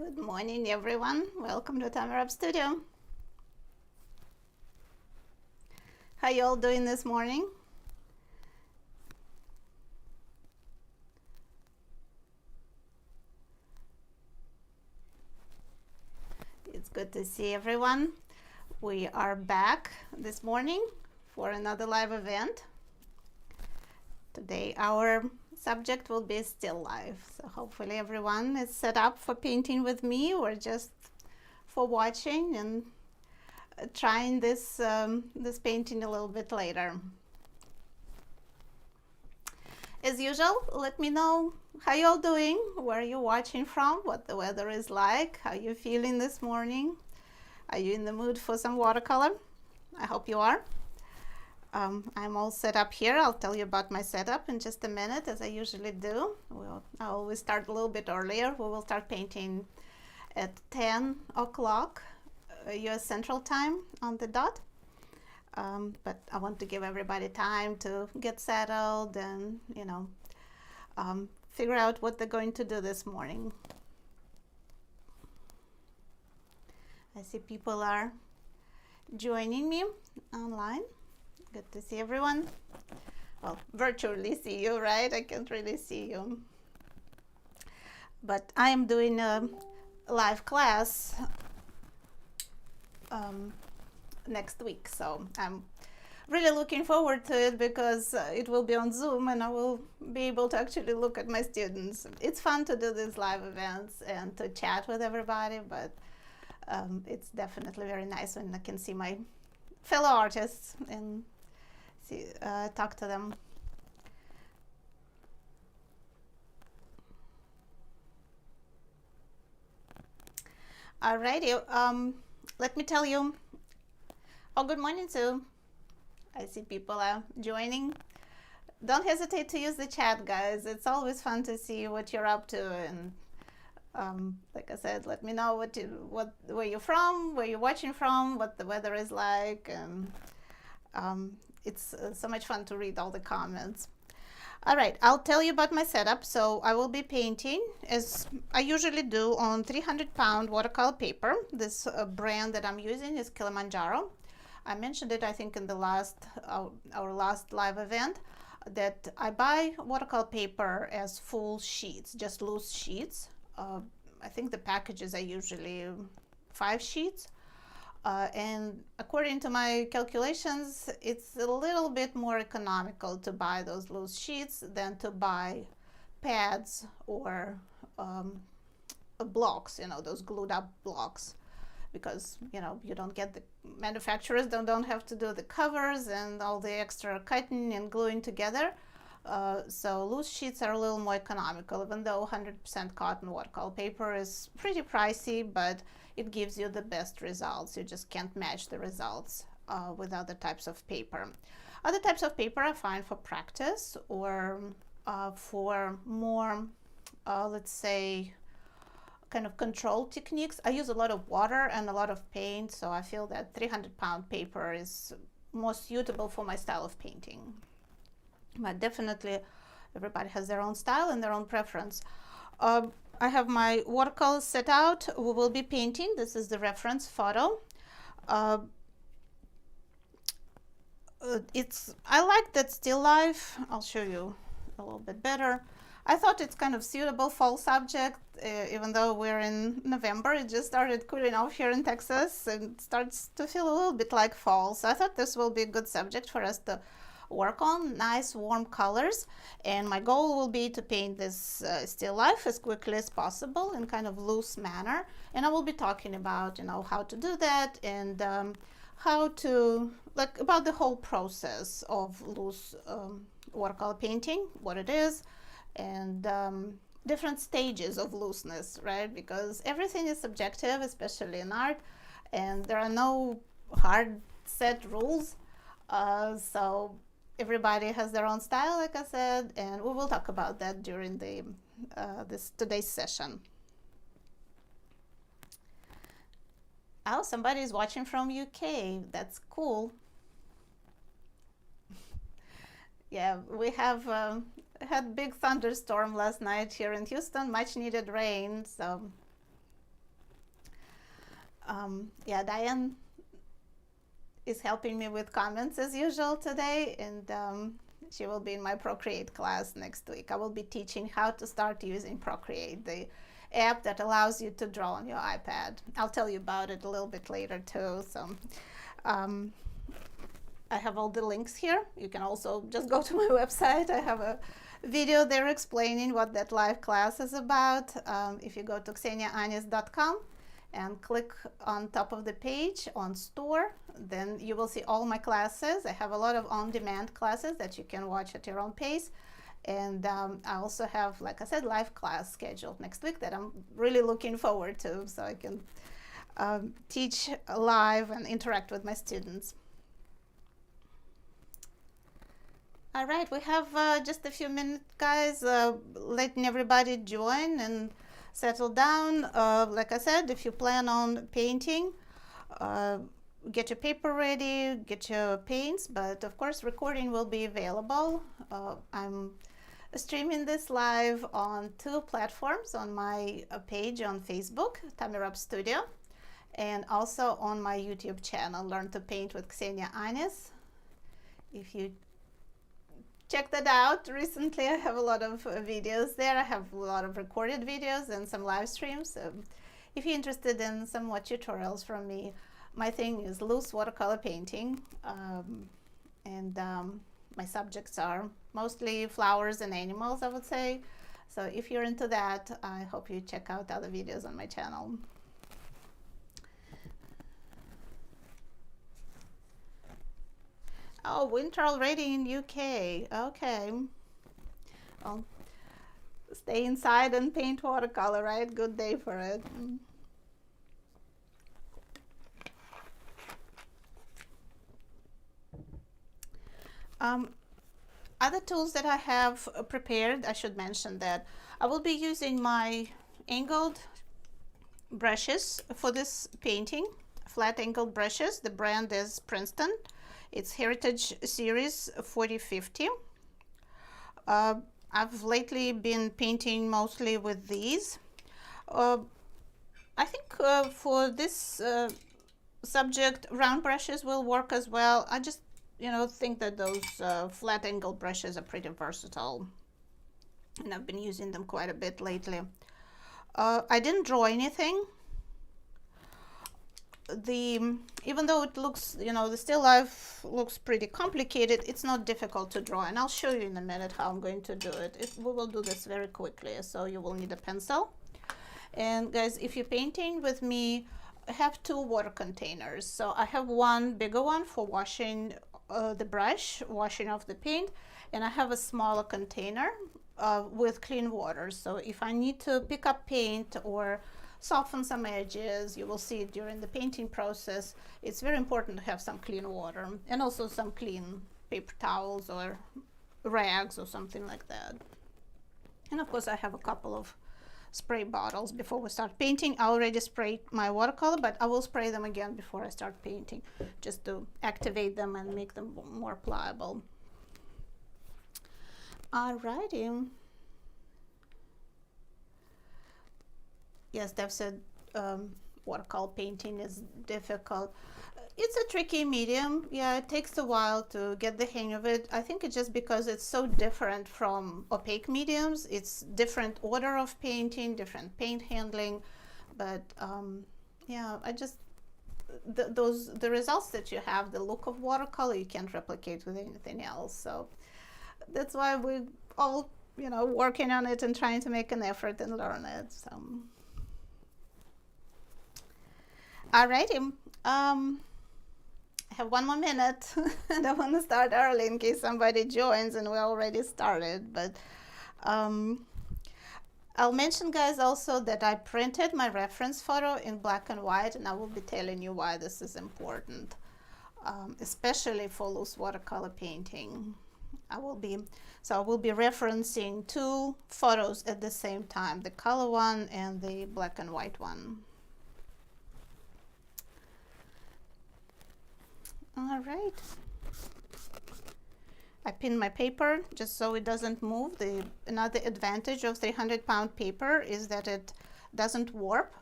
Good morning, everyone. Welcome to Tamara Studio. How you all doing this morning? It's good to see everyone. We are back this morning for another live event. Today our subject will be still life. So hopefully everyone is set up for painting with me or just for watching and trying this painting a little bit later. As usual, let me know how you all doing, where you're watching from, what the weather is like, how you're feeling this morning. Are you in the mood for some watercolor? I hope you are. I'm all set up here. I'll tell you about my setup in just a minute, as I usually do. I always start a little bit earlier. We will start painting at 10 o'clock US Central Time on the dot. But I want to give everybody time to get settled and, figure out what they're going to do this morning. I see people are joining me online. Good to see everyone. Well, virtually see you, right? I can't really see you. But I am doing a live class next week, so I'm really looking forward to it because it will be on Zoom and I will be able to actually look at my students. It's fun to do these live events and to chat with everybody, but it's definitely very nice when I can see my fellow artists and talk to them. Alrighty, let me tell you. Oh, good morning, Sue. I see people are joining. Don't hesitate to use the chat, guys. It's always fun to see what you're up to, and like I said, let me know where you're from, where you're watching from, what the weather is like, and it's so much fun to read all the comments. All right, I'll tell you about my setup. So I will be painting, as I usually do, on 300-pound watercolor paper. This brand that I'm using is Kilimanjaro. I mentioned it, I think, in the our last live event, that I buy watercolor paper as full sheets, just loose sheets. I think the packages are usually 5 sheets. And according to my calculations, it's a little bit more economical to buy those loose sheets than to buy pads or blocks, those glued up blocks, because you don't get the manufacturers don't have to do the covers and all the extra cutting and gluing together. So loose sheets are a little more economical, even though 100% cotton watercolor paper is pretty pricey, but it gives you the best results. You just can't match the results with other types of paper. Other types of paper are fine for practice or for more, let's say, kind of control techniques. I use a lot of water and a lot of paint, so I feel that 300-pound paper is more suitable for my style of painting. But definitely everybody has their own style and their own preference. I have my watercolors set out. We will be painting. This is the reference photo. I like that still life. I'll show you a little bit better. I thought it's kind of suitable fall subject, even though we're in November. It just started cooling off here in Texas and it starts to feel a little bit like fall. So I thought this will be a good subject for us to work on, nice warm colors. And my goal will be to paint this still life as quickly as possible in kind of loose manner. And I will be talking about, how to do that and how to, about the whole process of loose watercolor painting, what it is, and different stages of looseness, right? Because everything is subjective, especially in art, and there are no hard set rules. So everybody has their own style, like I said, and we will talk about that during the today's session. Oh, somebody is watching from UK. That's cool. Yeah, we have had big thunderstorm last night here in Houston, much needed rain, so Yeah, Diane is helping me with comments as usual today, and she will be in my Procreate class next week. I will be teaching how to start using Procreate, the app that allows you to draw on your iPad. I'll tell you about it a little bit later too. So I have all the links here. You can also just go to my website. I have a video there explaining what that live class is about. If you go to kseniaanis.com and click on top of the page on store, then you will see all my classes. I have a lot of on-demand classes that you can watch at your own pace. And I also have, like I said, live class scheduled next week that I'm really looking forward to, so I can teach live and interact with my students. All right, we have just a few minutes, guys, letting everybody join and settle down. Like I said, if you plan on painting, get your paper ready, get your paints, but of course recording will be available. I'm streaming this live on 2 platforms, on my page on Facebook, Tamirab Studio, and also on my YouTube channel, Learn to Paint with Ksenia Anis. If you check that out, recently I have a lot of videos there. I have a lot of recorded videos and some live streams. So if you're interested in some more tutorials from me, my thing is loose watercolor painting, and my subjects are mostly flowers and animals, I would say. So if you're into that, I hope you check out other videos on my channel. Oh, winter already in UK. Okay. Well, stay inside and paint watercolor, right? Good day for it. Other tools that I have prepared, I should mention that I will be using my angled brushes for this painting, flat angled brushes. The brand is Princeton. It's Heritage Series 4050. I've lately been painting mostly with these. I think for this subject, round brushes will work as well. I just, think that those flat angled brushes are pretty versatile, and I've been using them quite a bit lately. I didn't draw anything. Even though it looks, the still life looks pretty complicated, it's not difficult to draw, and I'll show you in a minute how I'm going to do it. We will do this very quickly, so you will need a pencil. And guys, if you're painting with me, I have 2 water containers. So I have one bigger one for washing the brush, washing off the paint, and I have a smaller container with clean water. So if I need to pick up paint or soften some edges, you will see it during the painting process, it's very important to have some clean water, and also some clean paper towels or rags or something like that. And of course I have a couple of spray bottles before we start painting. I already sprayed my watercolor, but I will spray them again before I start painting, just to activate them and make them more pliable. Alrighty. Yes, Dev said watercolor painting is difficult. It's a tricky medium. Yeah, it takes a while to get the hang of it. I think it's just because it's so different from opaque mediums. It's different order of painting, different paint handling. But yeah, the results that you have, the look of watercolor, you can't replicate with anything else. So that's why we all, working on it and trying to make an effort and learn it. So. Alrighty, I have 1 more minute and I want to start early in case somebody joins, and we already started. But I'll mention, guys, also that I printed my reference photo in black and white, and I will be telling you why this is important, especially for loose watercolor painting. I will be referencing 2 photos at the same time, the color one and the black and white one. All right, I pinned my paper just so it doesn't move. Another advantage of 300-pound paper is that it doesn't warp,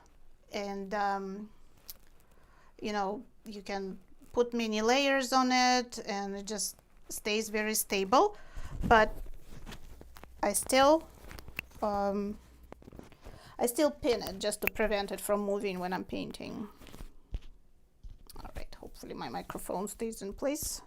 and you know, you can put many layers on it and it just stays very stable, but I still pin it just to prevent it from moving when I'm painting. All right, hopefully my microphone stays in place.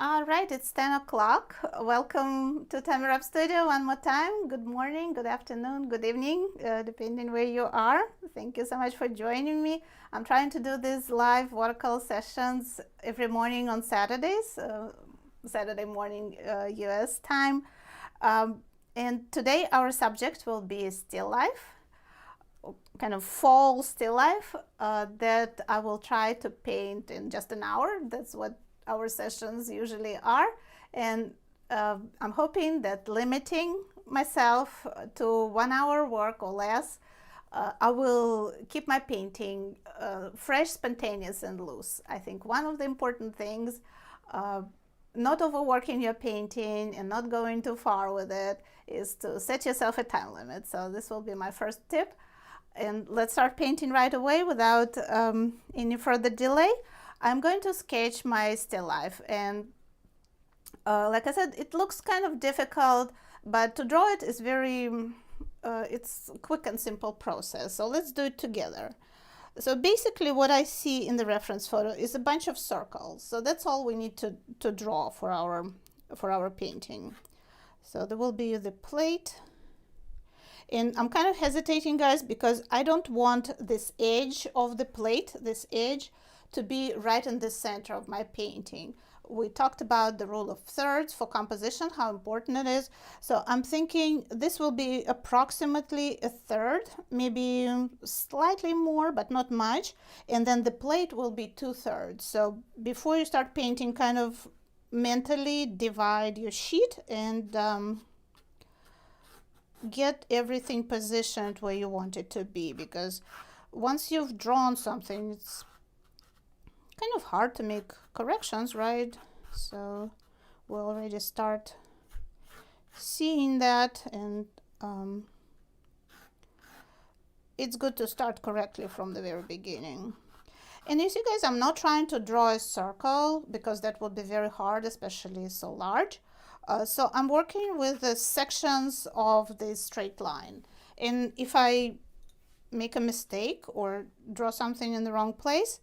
All right, it's 10 o'clock. Welcome to Timer Up Studio one more time. Good morning, good afternoon, good evening, depending where you are. Thank you so much for joining me. I'm trying to do these live watercolor sessions every morning on Saturdays, Saturday morning US time. And today our subject will be still life, kind of fall still life that I will try to paint in just an hour. That's what our sessions usually are, and I'm hoping that limiting myself to 1 hour work or less, I will keep my painting fresh, spontaneous, and loose. I think one of the important things, not overworking your painting and not going too far with it, is to set yourself a time limit. So this will be my first tip, and let's start painting right away without any further delay. I'm going to sketch my still life, and like I said, it looks kind of difficult, but to draw it is very, it's a quick and simple process. So let's do it together. So basically what I see in the reference photo is a bunch of circles. So that's all we need to draw for our painting. So there will be the plate. And I'm kind of hesitating, guys, because I don't want this edge of the plate, this edge, to be right in the center of my painting. We talked about the rule of thirds for composition, how important it is. So I'm thinking this will be approximately a third, maybe slightly more, but not much. And then the plate will be 2/3. So before you start painting, kind of mentally divide your sheet and get everything positioned where you want it to be, because once you've drawn something, it's kind of hard to make corrections, right? So we'll already start seeing that, and it's good to start correctly from the very beginning. And you see, guys, I'm not trying to draw a circle because that would be very hard, especially so large. So I'm working with the sections of the straight line. And if I make a mistake or draw something in the wrong place,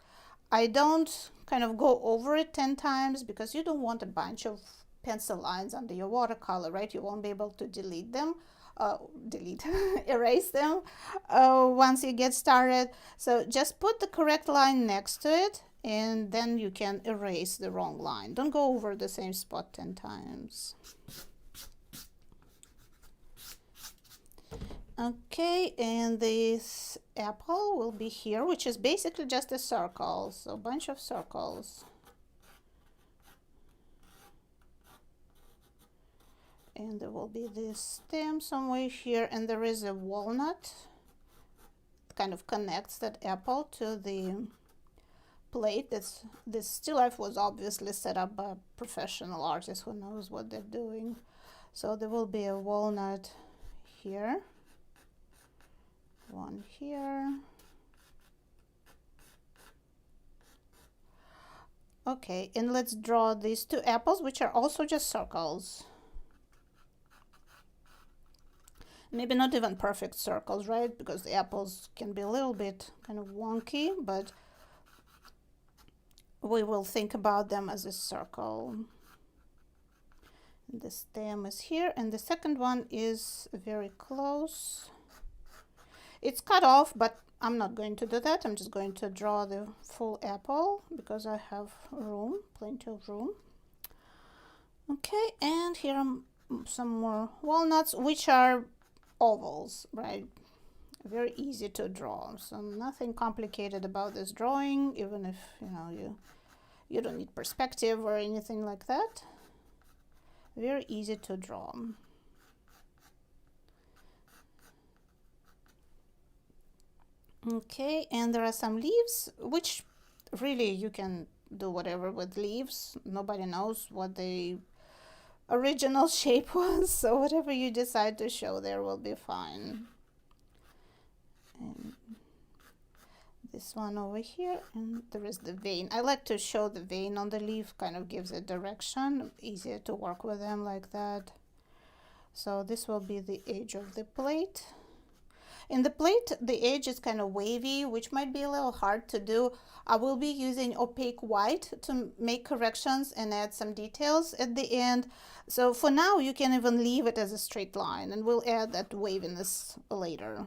I don't kind of go over it 10 times, because you don't want a bunch of pencil lines under your watercolor, right? You won't be able to delete them, erase them once you get started. So just put the correct line next to it, and then you can erase the wrong line. Don't go over the same spot 10 times. Okay, and this apple will be here, which is basically just a circle, so a bunch of circles. And there will be this stem somewhere here, and there is a walnut. It kind of connects that apple to the plate. This still life was obviously set up by a professional artist who knows what they're doing. So there will be a walnut here. One here. Okay, and let's draw these two apples, which are also just circles. Maybe not even perfect circles, right? Because the apples can be a little bit kind of wonky, but we will think about them as a circle. The stem is here, and the second one is very close. It's cut off, but I'm not going to do that. I'm just going to draw the full apple because I have room, plenty of room. Okay, and here are some more walnuts, which are ovals, right? Very easy to draw. So nothing complicated about this drawing, even if you don't need perspective or anything like that. Very easy to draw. Okay, and there are some leaves, which really you can do whatever with leaves. Nobody knows what the original shape was, so whatever you decide to show there will be fine. And this one over here, and there is the vein. I like to show the vein on the leaf, kind of gives it direction, easier to work with them like that. So this will be the edge of the plate. In the plate, the edge is kind of wavy, which might be a little hard to do. I will be using opaque white to make corrections and add some details at the end. So for now, you can even leave it as a straight line, and we'll add that waviness later.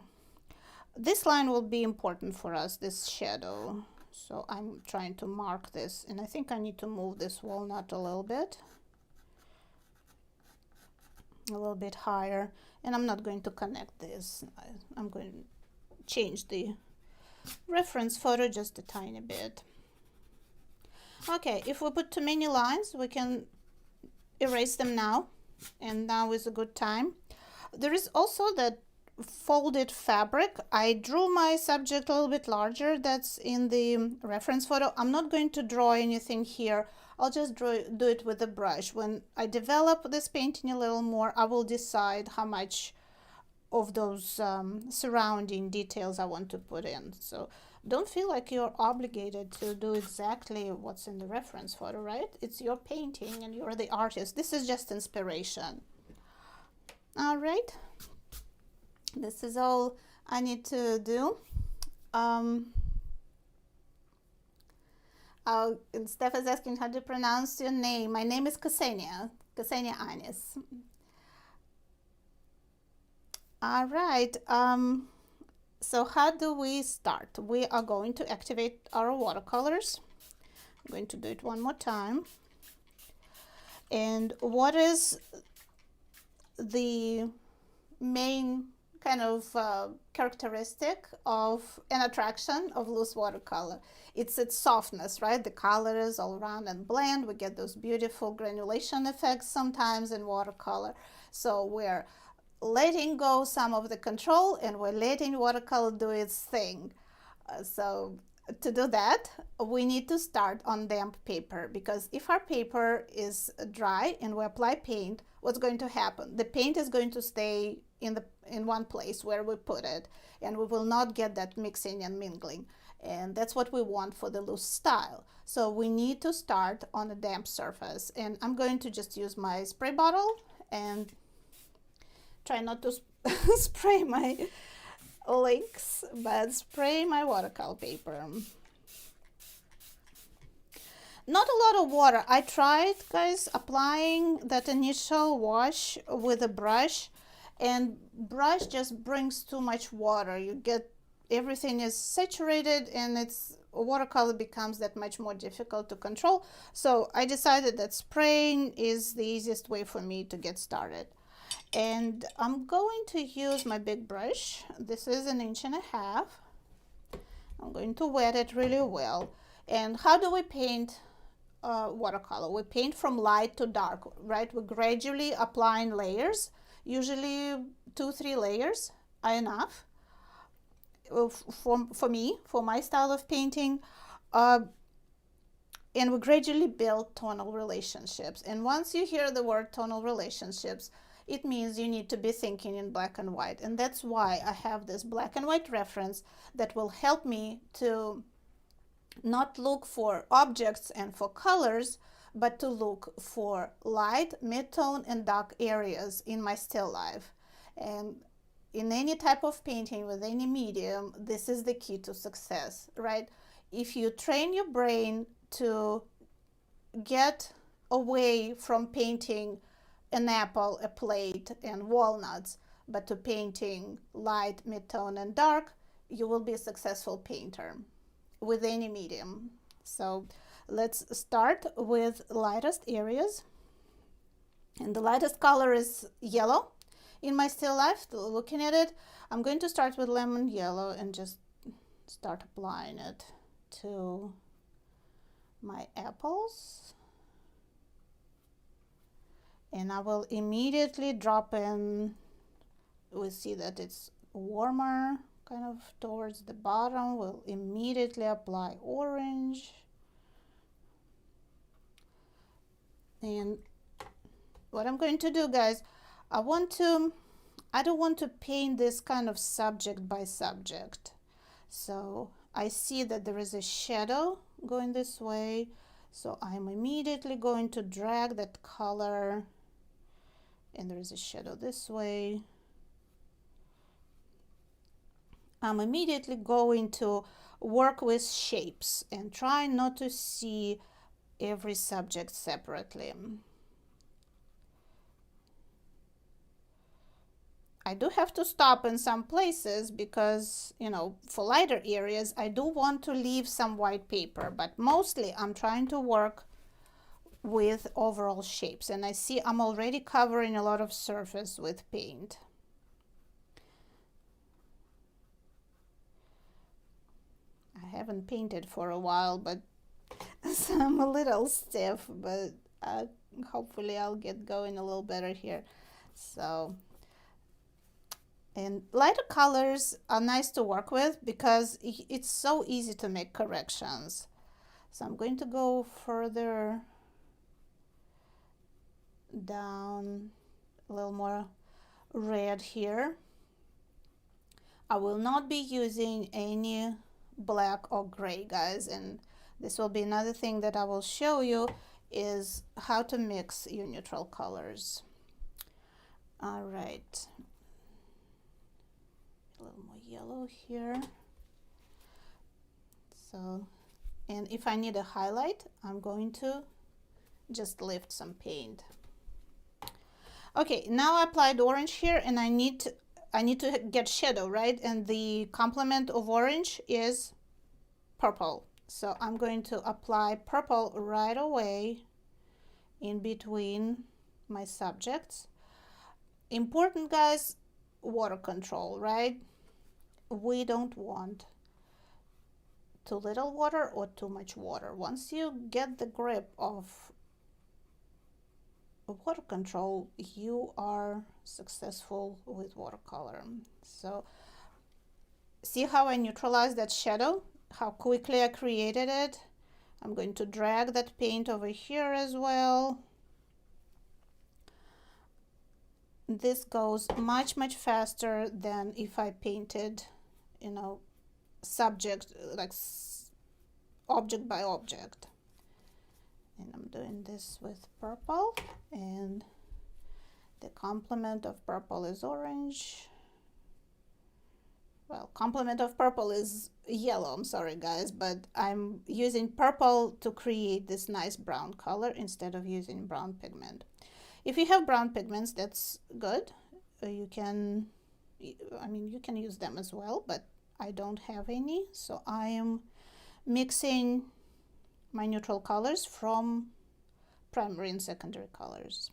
This line will be important for us, this shadow. So I'm trying to mark this, and I think I need to move this walnut a little bit higher, and I'm not going to connect this. I'm going to change the reference photo just a tiny bit. Okay, if we put too many lines, we can erase them now, and now is a good time. There is also that folded fabric. I drew my subject a little bit larger. That's in the reference photo. I'm not going to draw anything here. I'll just do it with a brush. When I develop this painting a little more, I will decide how much of those surrounding details I want to put in. So don't feel like you're obligated to do exactly what's in the reference photo, right? It's your painting and you're the artist. This is just inspiration. All right. This is all I need to do. Steph is asking how to pronounce your name. My name is Ksenia Anis. All right. So how do we start? We are going to activate our watercolors. I'm going to do it one more time. And what is the main kind of characteristic of an attraction of loose watercolor? It's its softness, right? The colors all around and blend. We get those beautiful granulation effects sometimes in watercolor. So we're letting go some of the control, and we're letting watercolor do its thing. So to do that, we need to start on damp paper, because if our paper is dry and we apply paint, what's going to happen? The paint is going to stay in one place where we put it, and we will not get that mixing and mingling, and that's what we want for the loose style. So we need to start on a damp surface, and I'm going to just use my spray bottle and try not to spray my inks, but spray my watercolor paper. Not a lot of water. I tried, guys, applying that initial wash with a brush, and brush just brings too much water. You get everything is saturated, and watercolor becomes that much more difficult to control. So I decided that spraying is the easiest way for me to get started. And I'm going to use my big brush. This is 1.5 inches. I'm going to wet it really well. And how do we paint watercolor? We paint from light to dark, right? We're gradually applying layers. Usually 2-3 layers are enough for me, for my style of painting. And we gradually build tonal relationships. And once you hear the word tonal relationships, it means you need to be thinking in black and white. And that's why I have this black and white reference that will help me to not look for objects and for colors, but to look for light, mid-tone, and dark areas in my still life. And in any type of painting with any medium, this is the key to success, right? If you train your brain to get away from painting an apple, a plate, and walnuts, but to painting light, mid-tone, and dark, you will be a successful painter with any medium. So let's start with lightest areas. And the lightest color is yellow. In my still life, looking at it, I'm going to start with lemon yellow and just start applying it to my apples. And I will immediately drop in, we see that it's warmer kind of towards the bottom. We'll immediately apply orange. And what I'm going to do, guys, I want to I don't want to paint this kind of subject by subject. So I see that there is a shadow going this way. So I'm immediately going to drag that color, and there is a shadow this way. I'm immediately going to work with shapes and try not to see every subject separately. I do have to stop in some places because, you know, for lighter areas, I do want to leave some white paper, but mostly I'm trying to work with overall shapes. And I see I'm already covering a lot of surface with paint. I haven't painted for a while, but so I'm a little stiff, but hopefully I'll get going a little better here. So, and lighter colors are nice to work with because it's so easy to make corrections. So I'm going to go further down, a little more red here. I will not be using any black or gray, guys, and this will be another thing that I will show you is how to mix your neutral colors. All right, a little more yellow here. So, and if I need a highlight, I'm going to just lift some paint. Okay, now I applied orange here, and I need to get shadow, right? And the complement of orange is purple. So I'm going to apply purple right away in between my subjects. Important, guys, water control, right? We don't want too little water or too much water. Once you get the grip of water control, you are successful with watercolor. So see how I neutralized that shadow, how quickly I created it. I'm going to drag that paint over here as well. This goes much faster than if I painted, you know, subject, like object by object. And I'm doing this with purple, and the complement of purple is orange. Well, complement of purple is yellow, I'm sorry guys, but I'm using purple to create this nice brown color instead of using brown pigment. If you have brown pigments, that's good. You can use them as well, but I don't have any, so I am mixing my neutral colors from primary and secondary colors.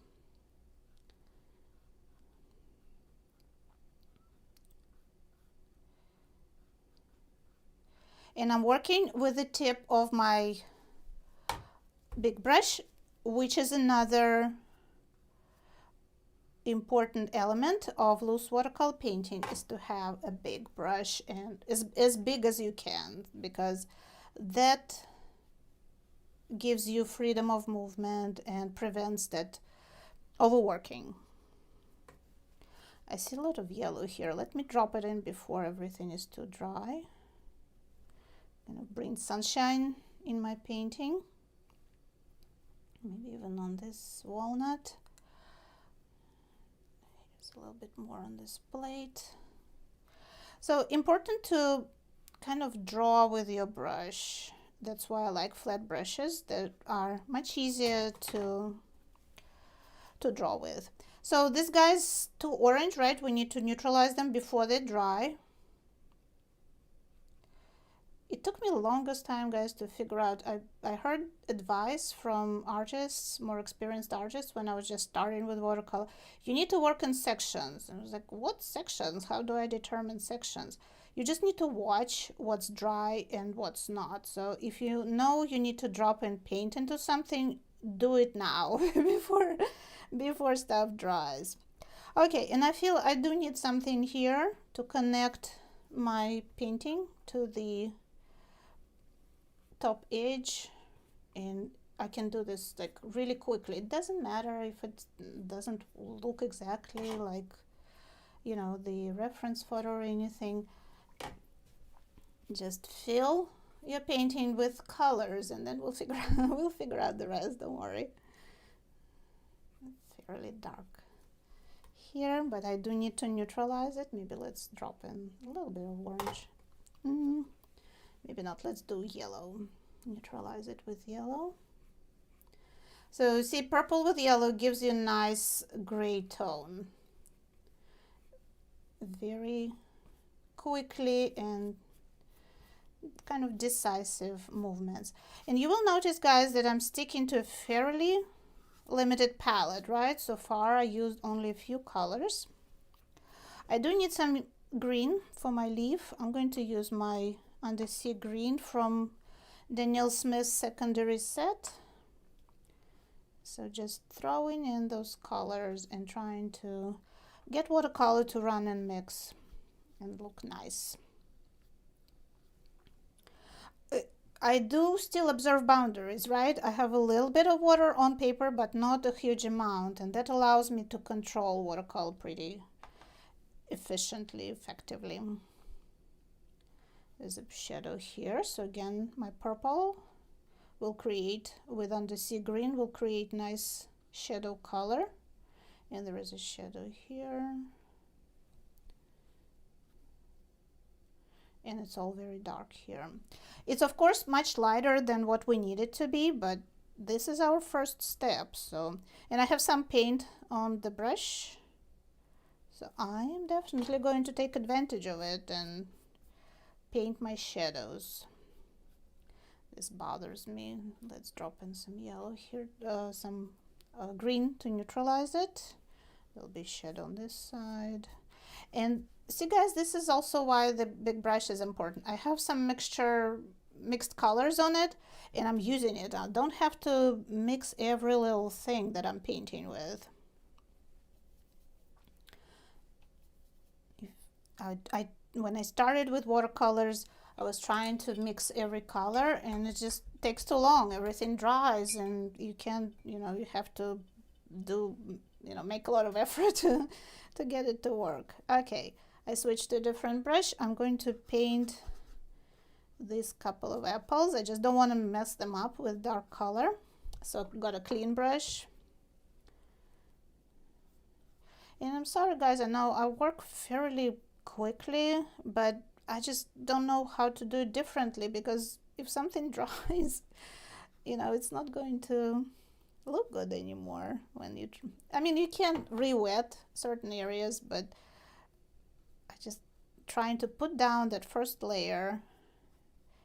And I'm working with the tip of my big brush, which is another important element of loose watercolor painting, is to have a big brush, and as big as you can, because that gives you freedom of movement and prevents that overworking. I see a lot of yellow here. Let me drop it in before everything is too dry. I'm going to bring sunshine in my painting, maybe even on this walnut. A little bit more on this plate. So important to kind of draw with your brush. That's why I like flat brushes that are much easier to draw with. So this guy's too orange, right? We need to neutralize them before they dry. It took me the longest time, guys, to figure out. I heard advice from artists, more experienced artists, when I was just starting with watercolor. You need to work in sections. And I was like, what sections? How do I determine sections? You just need to watch what's dry and what's not. So if you know you need to drop in paint into something, do it now before stuff dries. Okay, and I feel I do need something here to connect my painting to the top edge, and I can do this like really quickly. It doesn't matter if it doesn't look exactly like you know, the reference photo or anything, just fill your painting with colors, and then we'll figure out the rest, don't worry. It's fairly dark here, but I do need to neutralize it. Maybe let's drop in a little bit of orange. Maybe not, let's do yellow. Neutralize it with yellow. So see, purple with yellow gives you a nice gray tone. Very quickly and kind of decisive movements. And you will notice, guys, that I'm sticking to a fairly limited palette, right? So far I used only a few colors. I do need some green for my leaf. I'm going to use my Undersea Green from Danielle Smith's secondary set. So just throwing in those colors and trying to get watercolor to run and mix and look nice. I do still observe boundaries, right? I have a little bit of water on paper, but not a huge amount, and that allows me to control watercolor pretty efficiently, effectively. There's a shadow here, so again, my purple will create, with Undersea Green, will create nice shadow color, and there is a shadow here. And it's all very dark here. It's of course much lighter than what we need it to be, but this is our first step. So, and I have some paint on the brush, so I am definitely going to take advantage of it and paint my shadows. This bothers me. Let's drop in some yellow here, some green to neutralize it. There'll be shadow on this side. And see, guys, this is also why the big brush is important. I have some mixed colors on it, and I'm using it. I don't have to mix every little thing that I'm painting with. When I started with watercolors, I was trying to mix every color, and it just takes too long. Everything dries, and you can't, you know, you have to do, you know, make a lot of effort to get it to work. Okay, I switched to a different brush. I'm going to paint these couple of apples. I just don't want to mess them up with dark color, so I've got a clean brush. And I'm sorry, guys, I know I work fairly quickly, but I just don't know how to do it differently, because if something dries, you know, it's not going to look good anymore when you I mean, you can re-wet certain areas, but I just trying to put down that first layer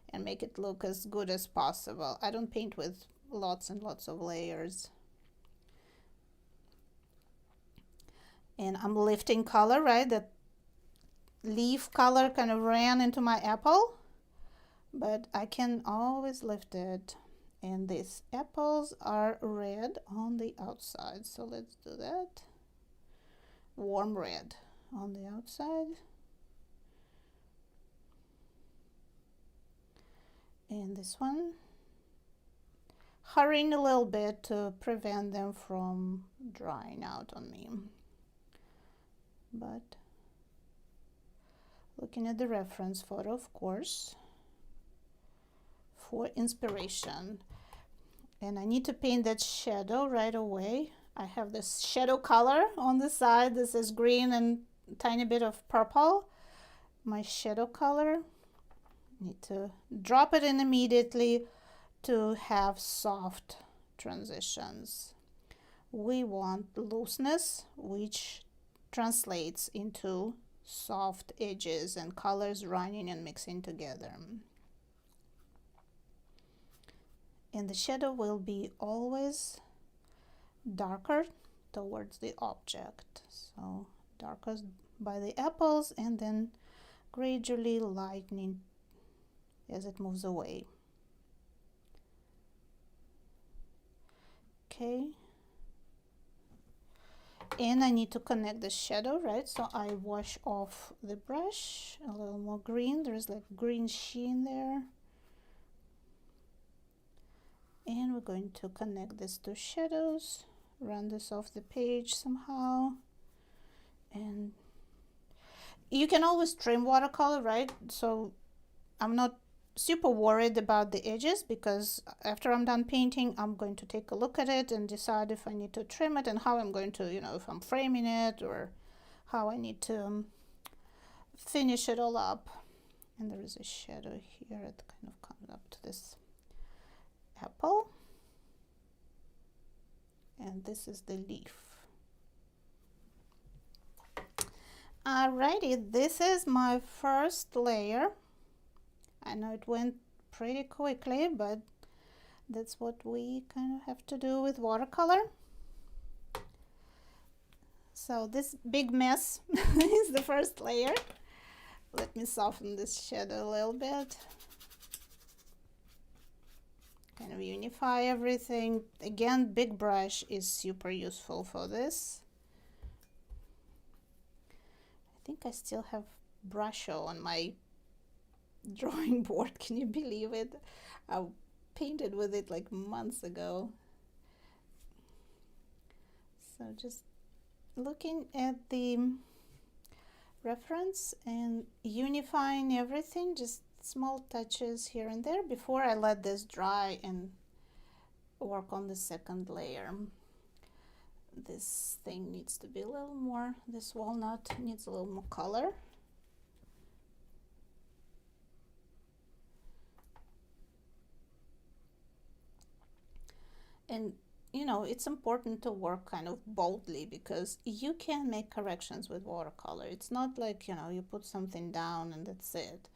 and make it look as good as possible. I don't paint with lots and lots of layers. And I'm lifting color, right? That leaf color kind of ran into my apple, but I can always lift it. And these apples are red on the outside, so let's do that. Warm red on the outside. And this one, hurrying a little bit to prevent them from drying out on me. But looking at the reference photo, of course, for inspiration. And I need to paint that shadow right away. I have this shadow color on the side. This is green and a tiny bit of purple. My shadow color, need to drop it in immediately to have soft transitions. We want looseness, which translates into soft edges and colors running and mixing together. And the shadow will be always darker towards the object. So darkest by the apples, and then gradually lightening as it moves away. Okay. And I need to connect the shadow, right? So I wash off the brush, a little more green. There's like green sheen there. And we're going to connect these two shadows, run this off the page somehow, and You can always trim watercolor, right? So I'm not super worried about the edges, because after I'm done painting, I'm going to take a look at it and decide if I need to trim it and how I'm going to, if I'm framing it or how I need to finish it all up. And there is a shadow here. It kind of comes up to this apple. And this is the leaf. Alrighty, this is my first layer. I know it went pretty quickly, but that's what we kind of have to do with watercolor. So this big mess is the first layer. Let me soften this shadow a little bit. Kind of unify everything. Again, big brush is super useful for this. I think I still have Brusho on my drawing board. Can you believe it? I painted with it like months ago. So just looking at the reference and unifying everything, just small touches here and there before I let this dry and work on the second layer. This thing needs to be a little more, this walnut needs a little more color. And it's important to work kind of boldly, because you can make corrections with watercolor. It's not like, you put something down and that's it.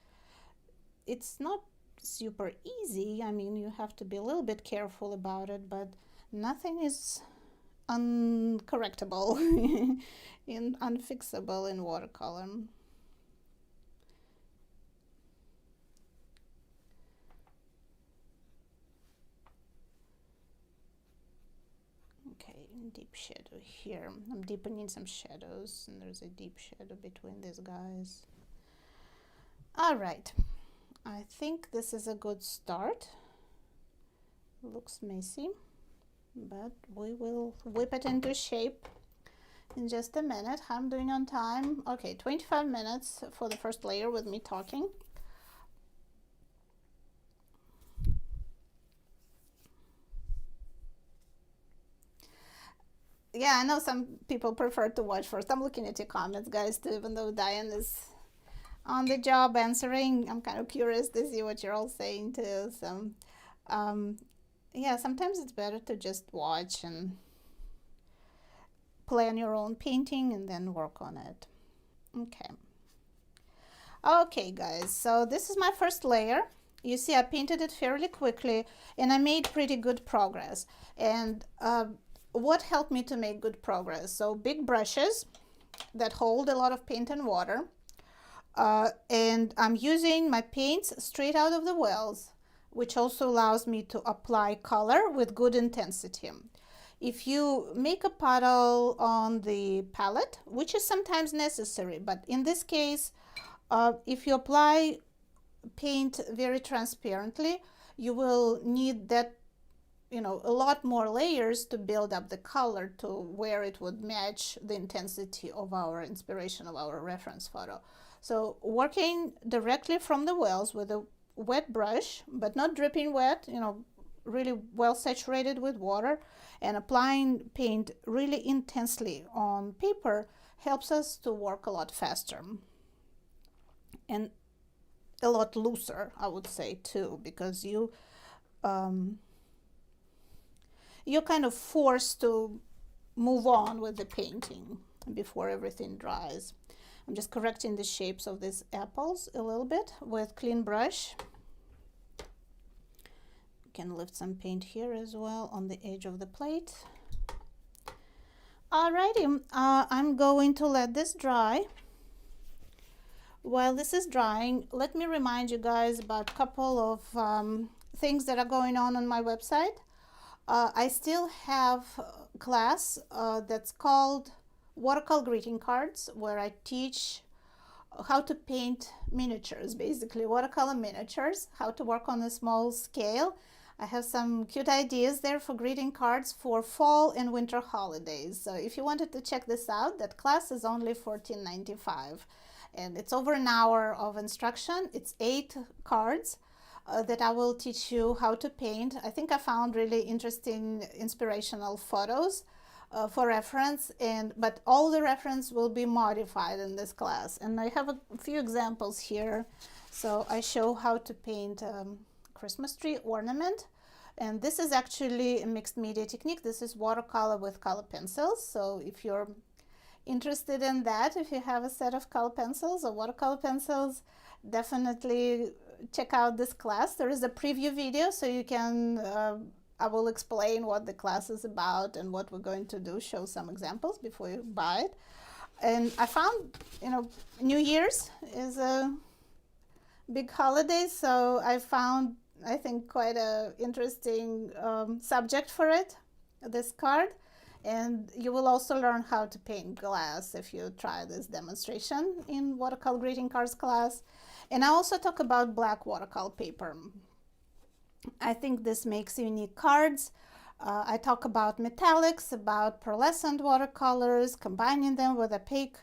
It's not super easy. I mean, you have to be a little bit careful about it, but nothing is uncorrectable and unfixable in watercolor. Okay, deep shadow here. I'm deepening some shadows, and there's a deep shadow between these guys. All right, I think this is a good start. Looks messy, but we will whip it into shape in just a minute. How I'm doing on time? Okay, 25 minutes for the first layer with me talking. Yeah, I know some people prefer to watch first. I'm looking at your comments, guys, too, even though Diane is on the job answering. I'm kind of curious to see what you're all saying too. So yeah, sometimes it's better to just watch and plan your own painting and then work on it. Okay guys, so this is my first layer. You see I painted it fairly quickly and I made pretty good progress. And what helped me to make good progress? So big brushes that hold a lot of paint and water. And I'm using my paints straight out of the wells, which also allows me to apply color with good intensity. If you make a puddle on the palette, which is sometimes necessary, but in this case, if you apply paint very transparently, you will need that, a lot more layers to build up the color to where it would match the intensity of our inspiration of our reference photo. So working directly from the wells with a wet brush, but not dripping wet, really well saturated with water, and applying paint really intensely on paper helps us to work a lot faster and a lot looser, I would say, too, because you're kind of forced to move on with the painting before everything dries. I'm just correcting the shapes of these apples a little bit with clean brush. You can lift some paint here as well on the edge of the plate. Alrighty, I'm going to let this dry. While this is drying, let me remind you guys about a couple of things that are going on my website. I still have a class that's called Watercolor Greeting Cards, where I teach how to paint miniatures, basically watercolor miniatures, how to work on a small scale. I have some cute ideas there for greeting cards for fall and winter holidays. So if you wanted to check this out, that class is only $14.95. And it's over an hour of instruction. It's 8 cards that I will teach you how to paint. I think I found really interesting, inspirational photos for reference, but all the reference will be modified in this class. And I have a few examples here. So I show how to paint Christmas tree ornament. And this is actually a mixed media technique. This is watercolor with color pencils. So if you're interested in that, if you have a set of color pencils or watercolor pencils, definitely check out this class. There is a preview video, so you can I will explain what the class is about and what we're going to do, show some examples before you buy it. And I found, New Year's is a big holiday, so I found, I think, quite a interesting subject for it, this card. And you will also learn how to paint glass if you try this demonstration in watercolor greeting cards class. And I also talk about black watercolor paper. I think this makes unique cards. I talk about metallics, about pearlescent watercolors, combining them with opaque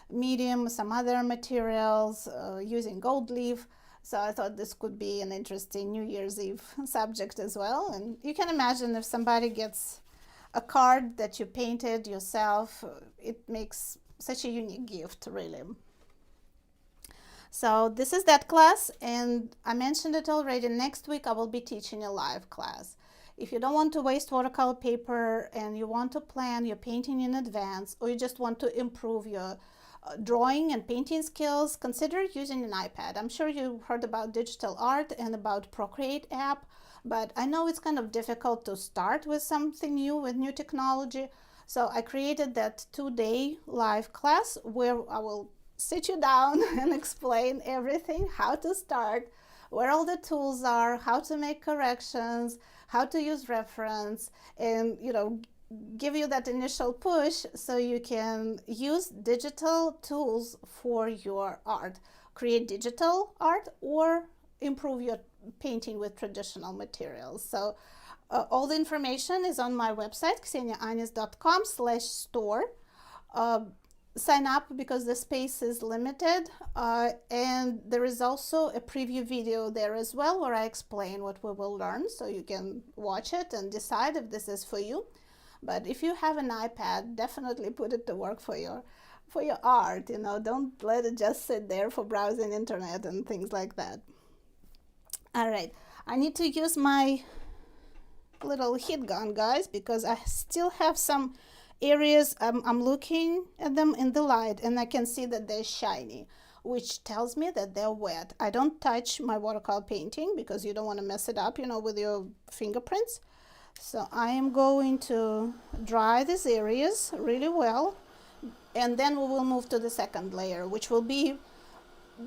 medium, some other materials, using gold leaf. So I thought this could be an interesting New Year's Eve subject as well. And you can imagine if somebody gets a card that you painted yourself, it makes such a unique gift, really. So this is that class, and I mentioned it already. Next week I will be teaching a live class. If you don't want to waste watercolor paper and you want to plan your painting in advance, or you just want to improve your drawing and painting skills, consider using an iPad. I'm sure you heard about digital art and about Procreate app, but I know it's kind of difficult to start with something new, with new technology. So I created that 2-day live class where I will sit you down and explain everything, how to start, where all the tools are, how to make corrections, how to use reference, and give you that initial push so you can use digital tools for your art, create digital art, or improve your painting with traditional materials. So all the information is on my website, kseniaanis.com/store. Sign up because the space is limited, and there is also a preview video there as well where I explain what we will learn, so you can watch it and decide if this is for you. But if you have an iPad, definitely put it to work for your art. Don't let it just sit there for browsing internet and things like that. All right, I need to use my little heat gun, guys, because I still have some areas. I'm looking at them in the light and I can see that they're shiny, which tells me that they're wet. I don't touch my watercolor painting because you don't want to mess it up, with your fingerprints. So I am going to dry these areas really well, and then we will move to the second layer, which will be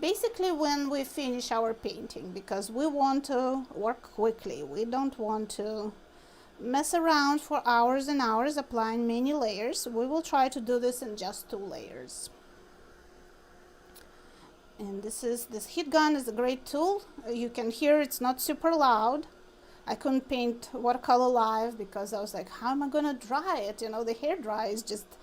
basically when we finish our painting, because we want to work quickly. We don't want to mess around for hours and hours applying many layers. We will try to do this in just 2 layers. And this heat gun is a great tool. You can hear it's not super loud. I couldn't paint watercolor live because I was like, how am I gonna dry it? The hair dry is just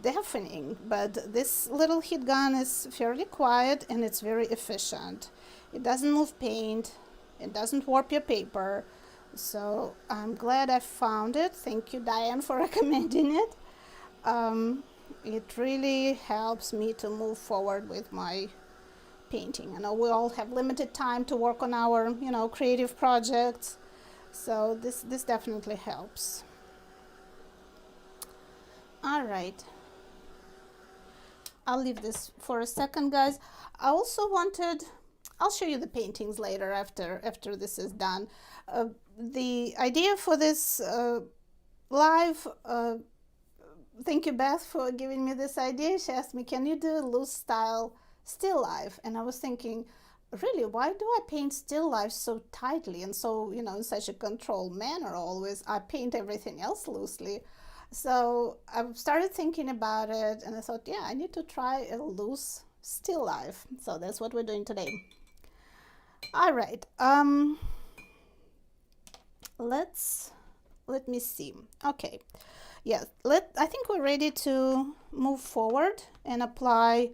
deafening. But this little heat gun is fairly quiet and it's very efficient. It doesn't move paint. It doesn't warp your paper. So I'm glad I found it. Thank you, Diane, for recommending it. It really helps me to move forward with my painting. I know we all have limited time to work on our, creative projects. So this definitely helps. All right. I'll leave this for a second, guys. I also I'll show you the paintings later after this is done. The idea for this live, thank you, Beth, for giving me this idea. She asked me, can you do a loose style still life? And I was thinking, really, why do I paint still life so tightly and so, in such a controlled manner always? I paint everything else loosely. So I started thinking about it and I thought, yeah, I need to try a loose still life. So that's what we're doing today. All right. Let me see. Okay. Yes, I think we're ready to move forward and apply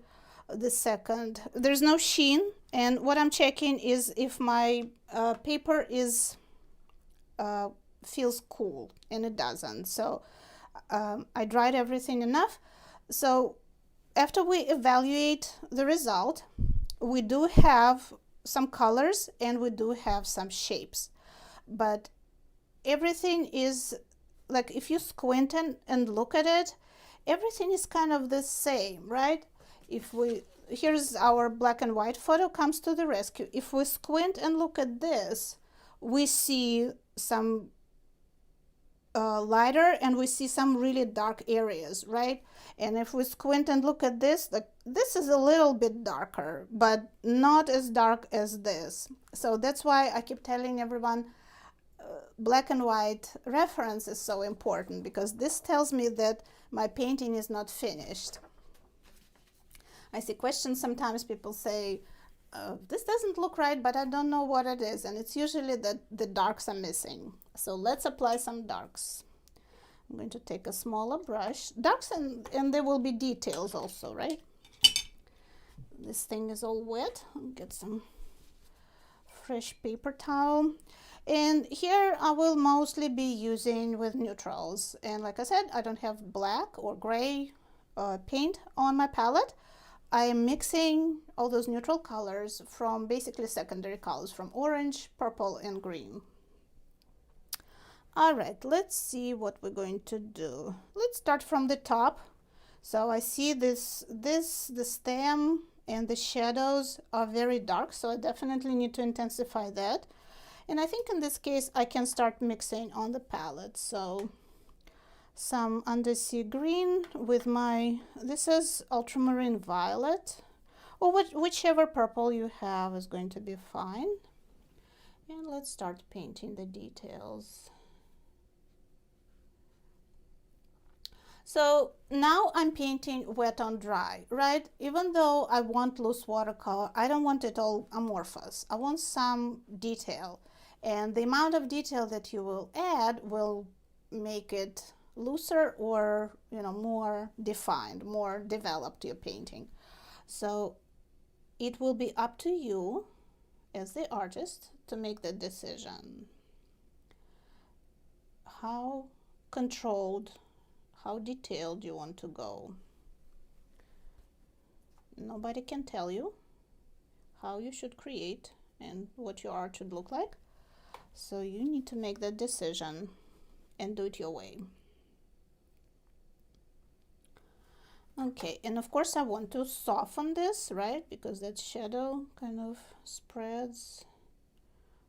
the second. There's no sheen, and what I'm checking is if my paper is feels cool, and it doesn't. So I dried everything enough. So after we evaluate the result, we do have some colors and we do have some shapes, but everything is like, if you squint and look at it, everything is kind of the same, right? If we, here's our black and white photo comes to the rescue. If we squint and look at this, we see some lighter and we see some really dark areas, right? And if we squint and look at this, like, this is a little bit darker, but not as dark as this. So that's why I keep telling everyone black and white reference is so important, because this tells me that my painting is not finished. I see questions sometimes, people say, this doesn't look right, but I don't know what it is, and it's usually that the darks are missing. So let's apply some darks. I'm going to take a smaller brush, darks, and there will be details also, right? This thing is all wet. I'll get some fresh paper towel. And here I will mostly be using with neutrals. And like I said, I don't have black or gray paint on my palette. I am mixing all those neutral colors from basically secondary colors, from orange, purple, and green. All right, let's see what we're going to do. Let's start from the top. So I see the stem and the shadows are very dark, so I definitely need to intensify that. And I think in this case, I can start mixing on the palette. So some undersea green with my, this is ultramarine violet, or whichever purple you have is going to be fine. And let's start painting the details. So now I'm painting wet on dry, right? Even though I want loose watercolor, I don't want it all amorphous. I want some detail. And the amount of detail that you will add will make it looser, or, you know, more defined, more developed, your painting. So it will be up to you as the artist to make the decision. How controlled, how detailed you want to go. Nobody can tell you how you should create and what your art should look like. So you need to make that decision and do it your way. Okay, and of course I want to soften this, right? Because that shadow kind of spreads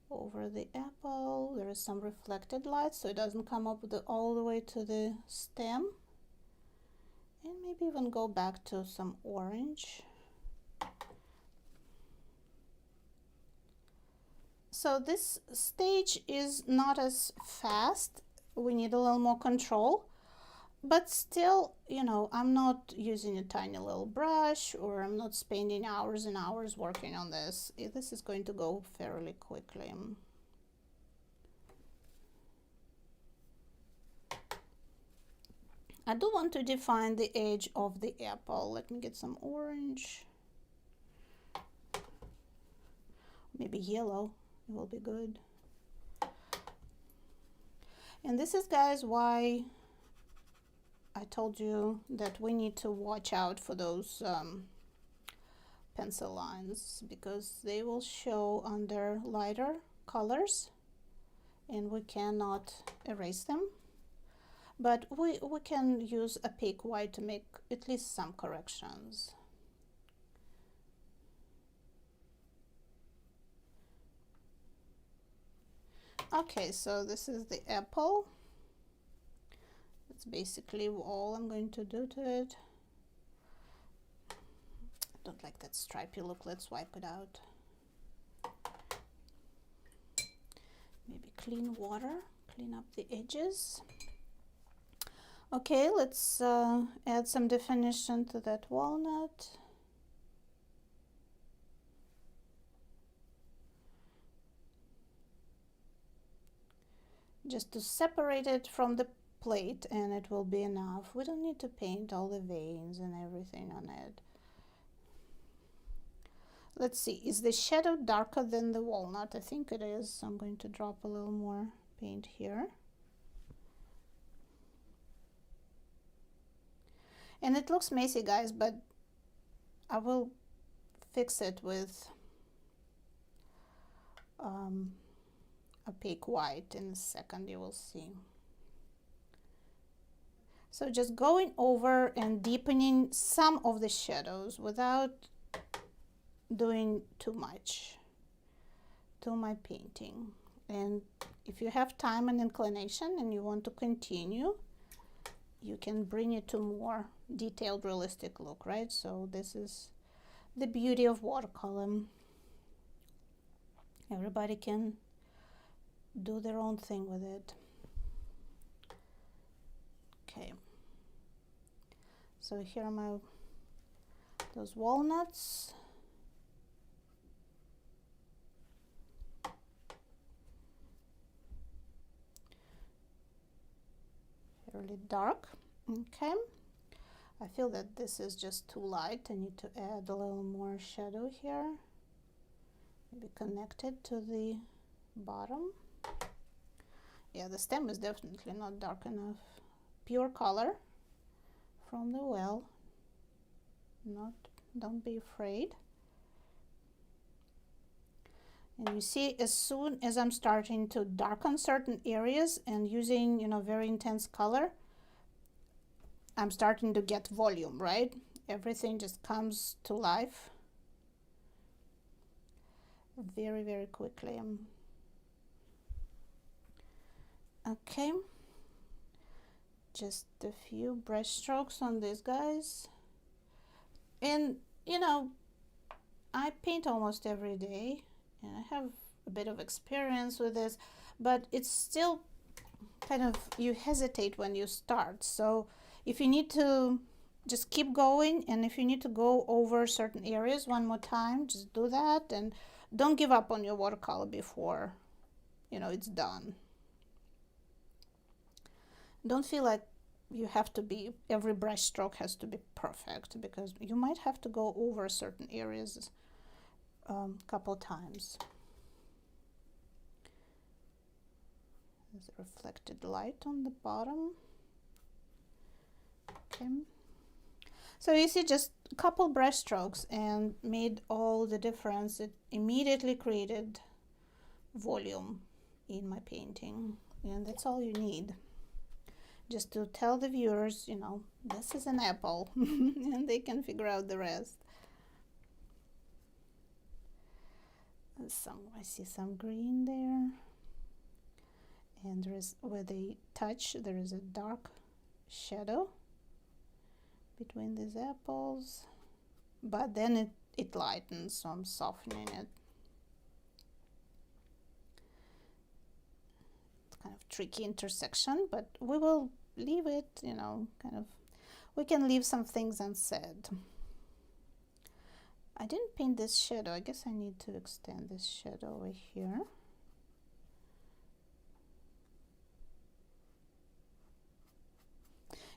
over the apple. There is some reflected light, so it doesn't come up all the way to the stem. And maybe even go back to some orange. So this stage is not as fast. We need a little more control, but still, you know, I'm not using a tiny little brush, or I'm not spending hours and hours working on this. This is going to go fairly quickly. I do want to define the edge of the apple. Let me get some orange, maybe yellow. It will be good. And this is, guys, why I told you that we need to watch out for those pencil lines, because they will show under lighter colors and we cannot erase them. But we can use opaque white to make at least some corrections. Okay, so this is the apple. That's basically all I'm going to do to it. I don't like that stripy look. Let's wipe it out. Maybe clean water, clean up the edges. Okay, let's add some definition to that walnut. Just to separate it from the plate, and it will be enough. We don't need to paint all the veins and everything on it. let's see, is the shadow darker than the walnut? I think it is. So I'm going to drop a little more paint here. And it looks messy, guys, but I will fix it with opaque white in a second. You will see. So just going over and deepening some of the shadows without doing too much to my painting. And if you have time and inclination and you want to continue, you can bring it to more detailed, realistic look, right? So this is the beauty of watercolor. Everybody can do their own thing with it. Okay, so here are those walnuts. Fairly dark. Okay, I feel that this is just too light. I need to add a little more shadow here, maybe connected to the bottom. Yeah, the stem is definitely not dark enough. Pure color from the well. Don't be afraid. And you see, as soon as I'm starting to darken certain areas and using, very intense color, I'm starting to get volume, right? Everything just comes to life very, very quickly. Okay, just a few brush strokes on these guys. And I paint almost every day and I have a bit of experience with this, but it's still kind of, you hesitate when you start. So if you need to just keep going, and if you need to go over certain areas one more time, just do that, and don't give up on your watercolor before it's done. Don't feel like you have to be, every brush stroke has to be perfect, because you might have to go over certain areas a couple times. There's reflected light on the bottom. Okay, so you see, just a couple brush strokes and made all the difference. It immediately created volume in my painting, and that's all you need. Just to tell the viewers, this is an apple, and they can figure out the rest. I see some green there, and there is, where they touch, there is a dark shadow between these apples, but then it lightens, so I'm softening it. It's kind of tricky intersection, but we will leave it, we can leave some things unsaid. I didn't paint this shadow. I guess I need to extend this shadow over here.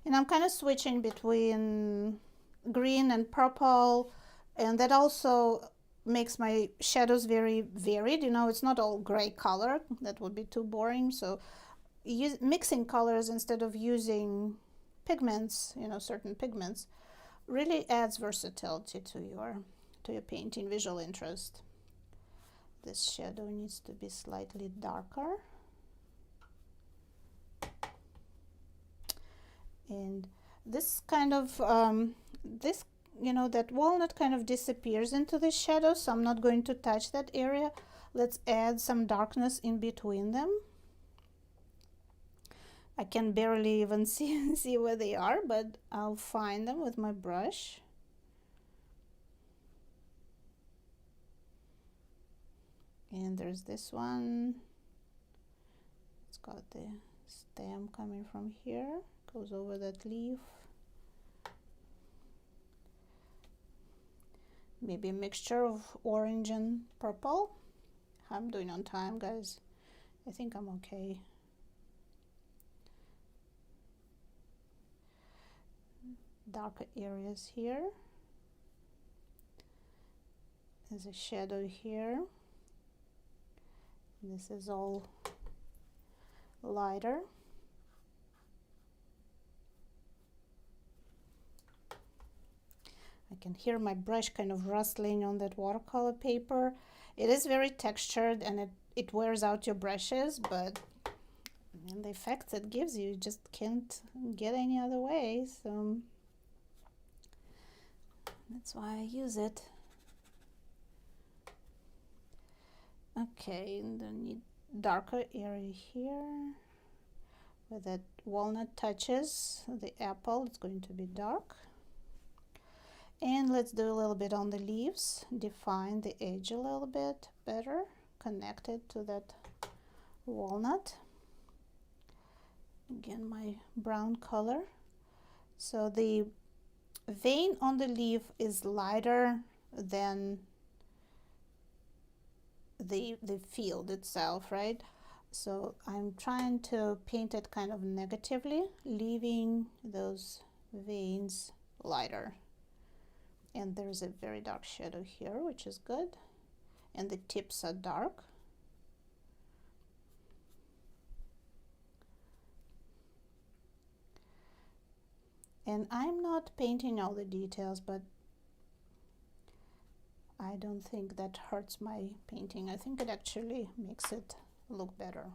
And I'm kind of switching between green and purple, and that also makes my shadows very varied. It's not all gray color. That would be too boring. So mixing colors instead of using pigments, certain pigments, really adds versatility to your painting, visual interest. This shadow needs to be slightly darker. And this kind of, that walnut kind of disappears into the shadow, so I'm not going to touch that area. Let's add some darkness in between them. I can barely even see where they are, but I'll find them with my brush. And there's this one. It's got the stem coming from here, goes over that leaf. Maybe a mixture of orange and purple. I'm doing on time, guys. I think I'm okay. Darker areas here. There's a shadow here. This is all lighter. I can hear my brush kind of rustling on that watercolor paper. It is very textured and it wears out your brushes, but and the effect it gives you just can't get any other way, so that's why I use it. Okay, and then need darker area here where that walnut touches the apple. It's going to be dark. And let's do a little bit on the leaves, define the edge a little bit better, connect it to that walnut. Again, my brown color. So the vein on the leaf is lighter than the field itself, right? So I'm trying to paint it kind of negatively, leaving those veins lighter. And there's a very dark shadow here, which is good. And the tips are dark. And I'm not painting all the details, but I don't think that hurts my painting. I think it actually makes it look better.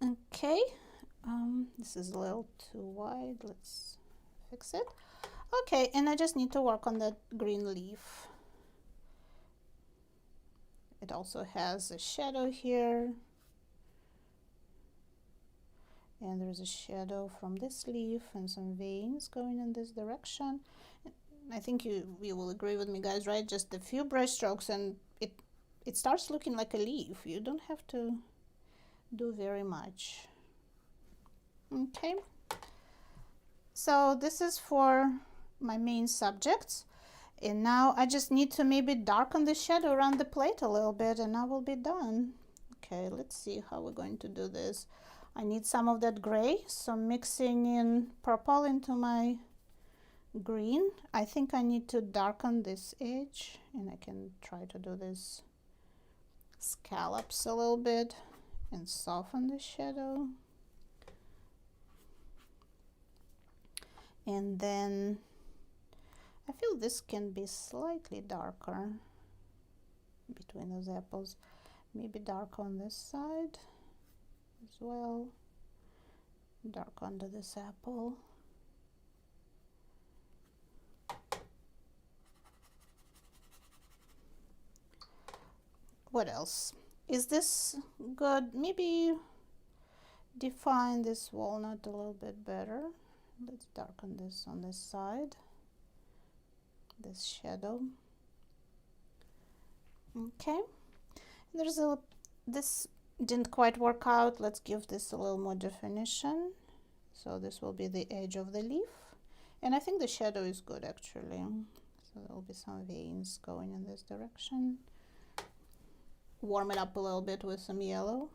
Okay, this is a little too wide. Let's fix it. Okay, and I just need to work on that green leaf. It also has a shadow here. And there's a shadow from this leaf and some veins going in this direction. I think you will agree with me, guys, right? Just a few brush strokes and it starts looking like a leaf. You don't have to do very much. Okay, so this is for my main subjects, and now I just need to maybe darken the shadow around the plate a little bit and I will be done. Okay, let's see how we're going to do this. I need some of that gray, so mixing in purple into my green. I think I need to darken this edge, and I can try to do this scallops a little bit and soften the shadow. And then I feel this can be slightly darker between those apples. Maybe dark on this side as well. Dark under this apple. What else? Is this good? Maybe define this walnut a little bit better. Let's darken this on this side, this shadow. Okay, there's this didn't quite work out. Let's give this a little more definition. So this will be the edge of the leaf, and I think the shadow is good actually. So there'll be some veins going in this direction. Warm it up a little bit with some yellow.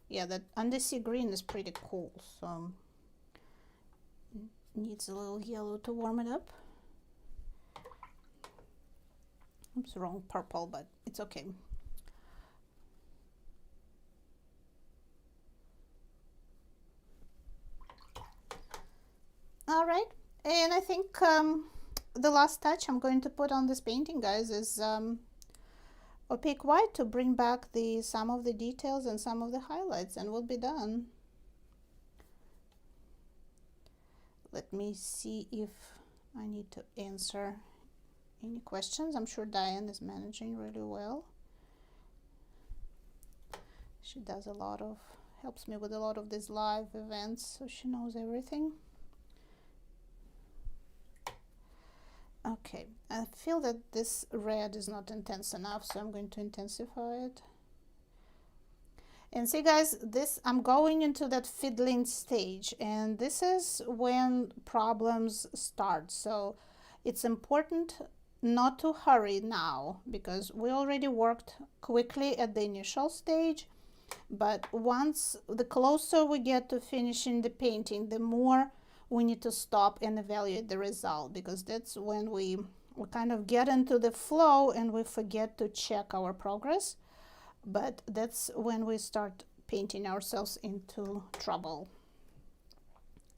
Yeah, that undersea green is pretty cool, so needs a little yellow to warm it up. Oops, wrong purple, but it's okay. All right, and I think the last touch I'm going to put on this painting, guys, is opaque white to bring back some of the details and some of the highlights, and we'll be done. Let me see if I need to answer any questions. I'm sure Diane is managing really well. She does helps me with a lot of these live events, so she knows everything. Okay, I feel that this red is not intense enough, so I'm going to intensify it. And see, guys, I'm going into that fiddling stage, and this is when problems start. So it's important not to hurry now, because we already worked quickly at the initial stage. But once, the closer we get to finishing the painting, the more we need to stop and evaluate the result, because that's when we kind of get into the flow and we forget to check our progress. But that's when we start painting ourselves into trouble.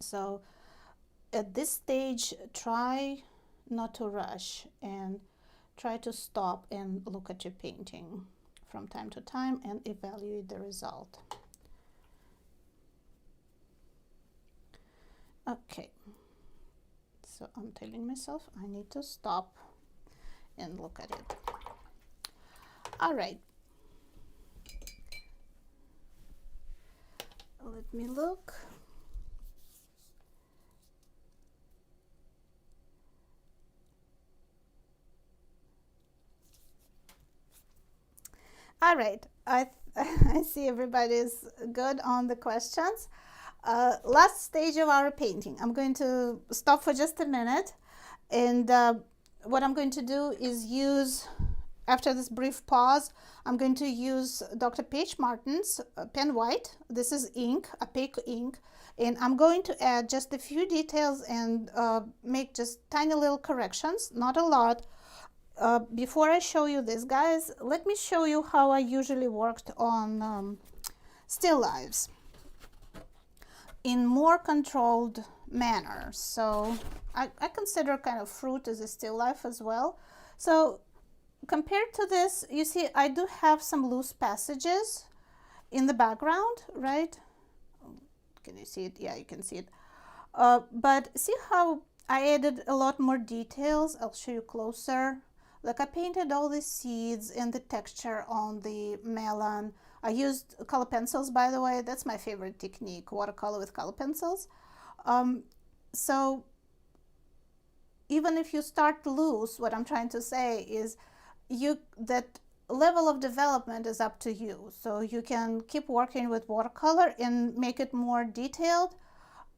So at this stage, try not to rush and try to stop and look at your painting from time to time and evaluate the result. Okay, so I'm telling myself I need to stop and look at it. All right, let me look. All right, I see everybody's good on the questions. Last stage of our painting. I'm going to stop for just a minute, and what I'm going to do is use, after this brief pause, I'm going to use Dr. Paige Martin's pen white. This is ink, opaque ink, and I'm going to add just a few details and make just tiny little corrections, not a lot. Before I show you this, guys, let me show you how I usually worked on still lifes in more controlled manner. So I consider kind of fruit as a still life as well. So compared to this, you see I do have some loose passages in the background, right? Can you see it? Yeah, you can see it. But see how I added a lot more details? I'll show you closer. Like I painted all the seeds and the texture on the melon. I used color pencils, by the way. That's my favorite technique, watercolor with color pencils. So even if you start loose, what I'm trying to say is that level of development is up to you. So you can keep working with watercolor and make it more detailed,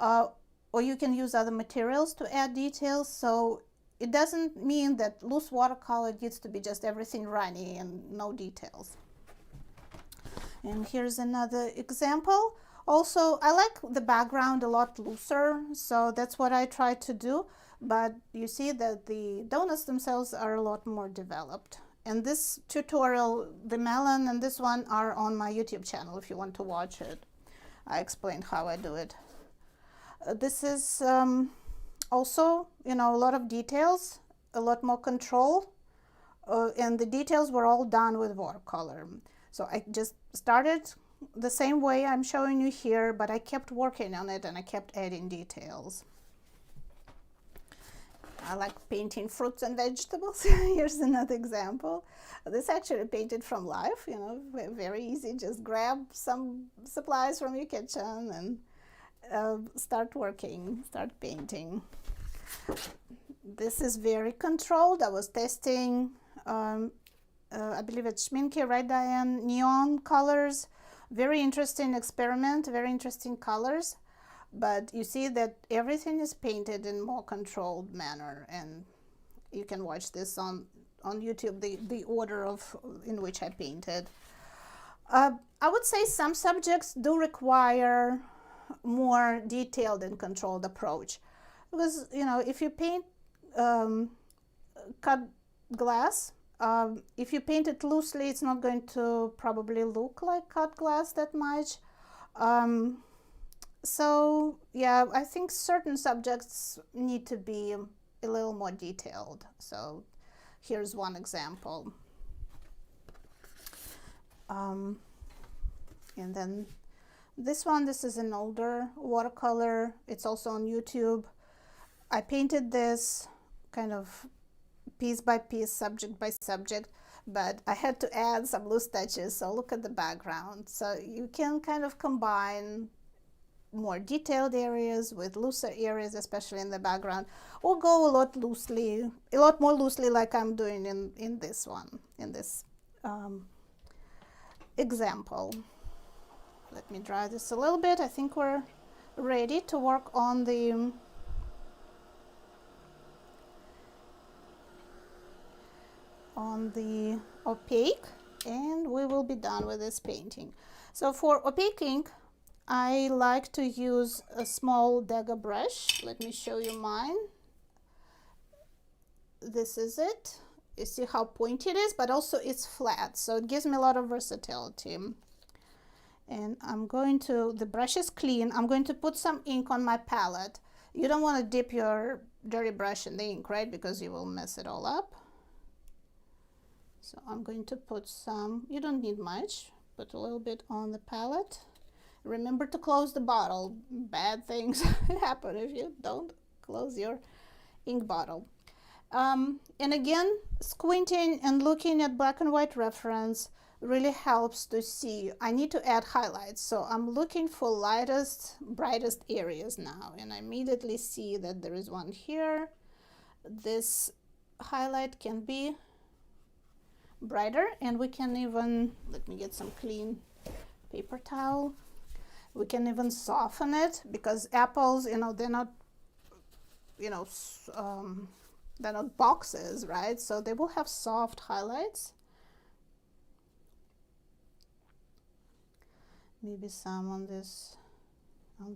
or you can use other materials to add details. So it doesn't mean that loose watercolor needs to be just everything runny and no details. And here's another example. Also, I like the background a lot looser, so that's what I try to do. But you see that the donuts themselves are a lot more developed. And this tutorial, the melon and this one, are on my YouTube channel if you want to watch it. I explained how I do it. This is also, you know, a lot of details, a lot more control, and the details were all done with watercolor. So I just started the same way I'm showing you here, but I kept working on it and I kept adding details. I like painting fruits and vegetables. Here's another example. This actually painted from life, you know, very easy. Just grab some supplies from your kitchen and start working, start painting. This is very controlled. I was testing, I believe it's Schminke, right, Diane? Neon colors. Very interesting experiment, very interesting colors. But you see that everything is painted in more controlled manner, and you can watch this on YouTube, the order in which I painted. I would say some subjects do require more detailed and controlled approach, because, you know, if you paint cut glass, if you paint it loosely, it's not going to probably look like cut glass that much. So yeah, I think certain subjects need to be a little more detailed. So here's one example. And then this one, this is an older watercolor. It's also on YouTube. I painted this kind of piece by piece, subject by subject, but I had to add some loose touches. So look at the background. So you can kind of combine more detailed areas with looser areas, especially in the background, or go a lot more loosely like I'm doing in this one, in this example. Let me dry this a little bit. I think we're ready to work on the opaque, and we will be done with this painting. So for opaque ink, I like to use a small dagger brush. Let me show you mine. This is it. You see how pointy it is, but also it's flat, so it gives me a lot of versatility. And I'm going to, the brush is clean, I'm going to put some ink on my palette. You don't want to dip your dirty brush in the ink, right? Because you will mess it all up. So I'm going to put some, you don't need much, put a little bit on the palette. Remember to close the bottle. Bad things happen if you don't close your ink bottle. And again, squinting and looking at black and white reference really helps to see. I need to add highlights, so I'm looking for lightest, brightest areas now, and I immediately see that there is one here. This highlight can be brighter, and we can even, let me get some clean paper towel. We can even soften it, because apples, you know, they're not, you know, they're not boxes, right? So they will have soft highlights. Maybe some on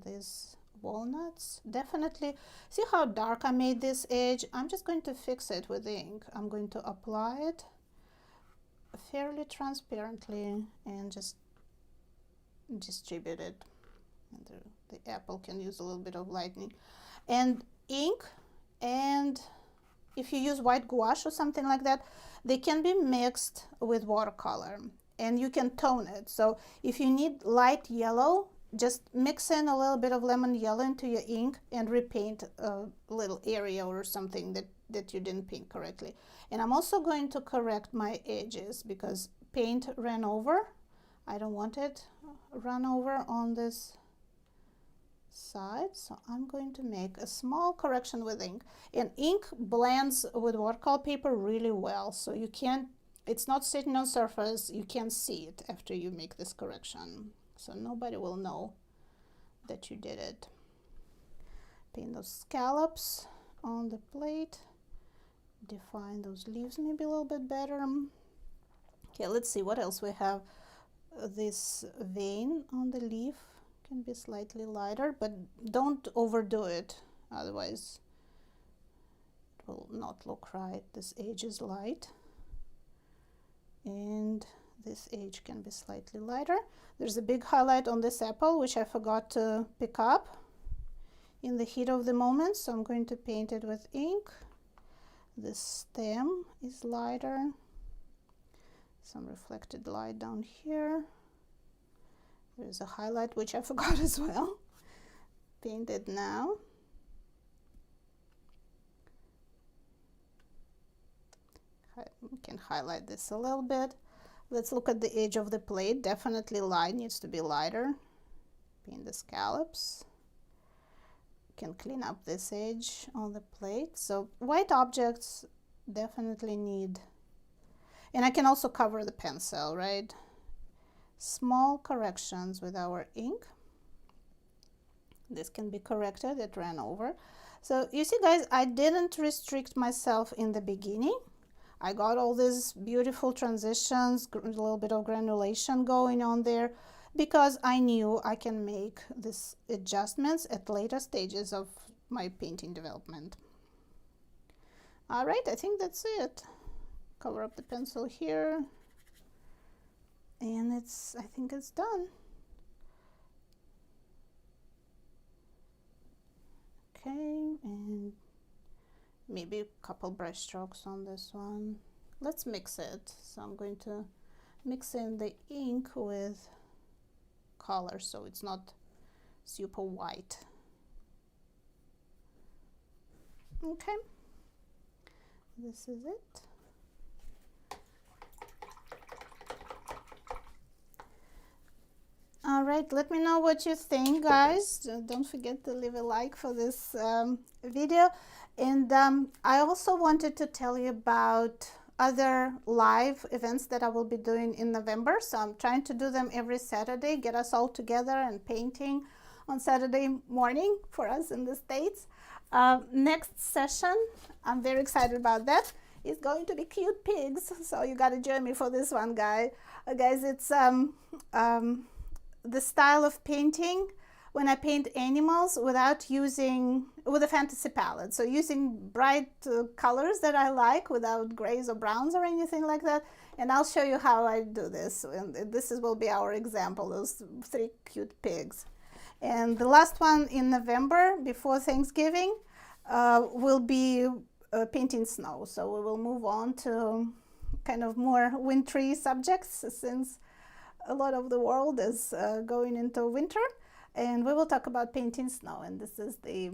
these walnuts. Definitely see how dark I made this edge. I'm just going to fix it with ink. I'm going to apply it fairly transparently and just distribute it. And the apple can use a little bit of lightening. And ink, and if you use white gouache or something like that, they can be mixed with watercolor, and you can tone it. So if you need light yellow, just mix in a little bit of lemon yellow into your ink and repaint a little area or something that you didn't paint correctly. And I'm also going to correct my edges because paint ran over. I don't want it run over on this side, so I'm going to make a small correction with ink. And ink blends with watercolor paper really well, so you can't, it's not sitting on surface, you can't see it after you make this correction, so nobody will know that you did it. Paint those scallops on the plate, define those leaves maybe a little bit better. Okay, let's see what else we have. This vein on the leaf can be slightly lighter, but don't overdo it, otherwise it will not look right. This edge is light, and this edge can be slightly lighter. There's a big highlight on this apple which I forgot to pick up in the heat of the moment, so I'm going to paint it with ink. The stem is lighter, some reflected light down here. There's a highlight which I forgot as well. Paint it now. We can highlight this a little bit. Let's look at the edge of the plate. Definitely light, needs to be lighter. Paint the scallops. Can clean up this edge on the plate. So white objects definitely need, and I can also cover the pencil, right? Small corrections with our ink. This can be corrected, it ran over. So you see guys, I didn't restrict myself in the beginning. I got all these beautiful transitions, a little bit of granulation going on there, because I knew I can make these adjustments at later stages of my painting development. All right, I think that's it. Cover up the pencil here, and I think it's done. Okay, and maybe a couple brush strokes on this one. Let's mix it. So I'm going to mix in the ink with color so it's not super white. Okay, this is it. All right, let me know what you think, guys. Don't forget to leave a like for this video. And I also wanted to tell you about other live events that I will be doing in November. So I'm trying to do them every Saturday, get us all together and painting on Saturday morning for us in the States. Next session, I'm very excited about that. It's going to be cute pigs, so you got to join me for this one, guys. It's the style of painting when I paint animals without using, with a fantasy palette. So using bright colors that I like without grays or browns or anything like that. And I'll show you how I do this. And will be our example, those 3 cute pigs. And the last one in November, before Thanksgiving, will be painting snow. So we will move on to kind of more wintry subjects, since a lot of the world is going into winter. And we will talk about painting snow. And this is the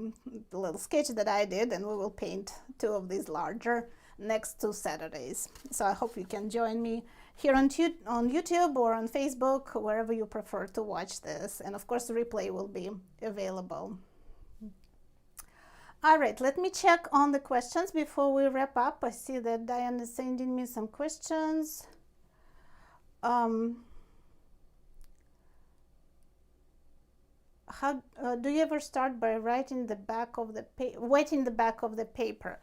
little sketch that I did, and we will paint 2 of these larger next 2 Saturdays. So I hope you can join me here on YouTube or on Facebook, wherever you prefer to watch this. And of course, the replay will be available. All right, let me check on the questions before we wrap up. I see that Diane is sending me some questions. How do you ever start by writing the back of the wetting the back of the paper?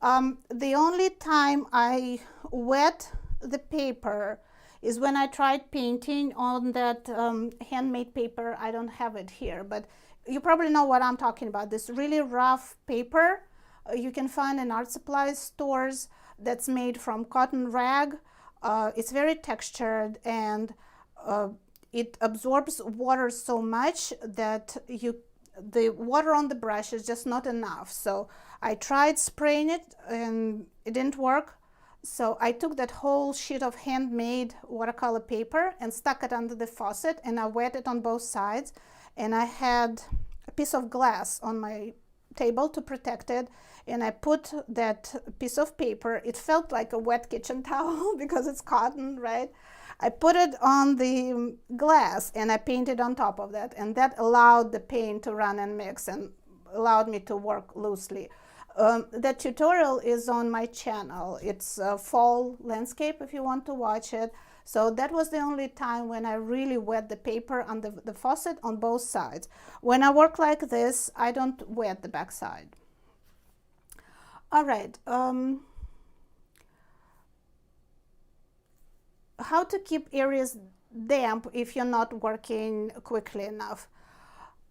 The only time I wet the paper is when I tried painting on that handmade paper. I don't have it here, but you probably know what I'm talking about. This really rough paper you can find in art supply stores that's made from cotton rag. It's very textured, and it absorbs water so much that the water on the brush is just not enough. So I tried spraying it and it didn't work. So I took that whole sheet of handmade watercolor paper and stuck it under the faucet, and I wet it on both sides. And I had a piece of glass on my table to protect it, and I put that piece of paper, it felt like a wet kitchen towel because it's cotton, right? I put it on the glass and I painted on top of that, and that allowed the paint to run and mix and allowed me to work loosely. That tutorial is on my channel. It's a fall landscape if you want to watch it. So that was the only time when I really wet the paper on the faucet on both sides. When I work like this, I don't wet the back side. All right. How to keep areas damp if you're not working quickly enough?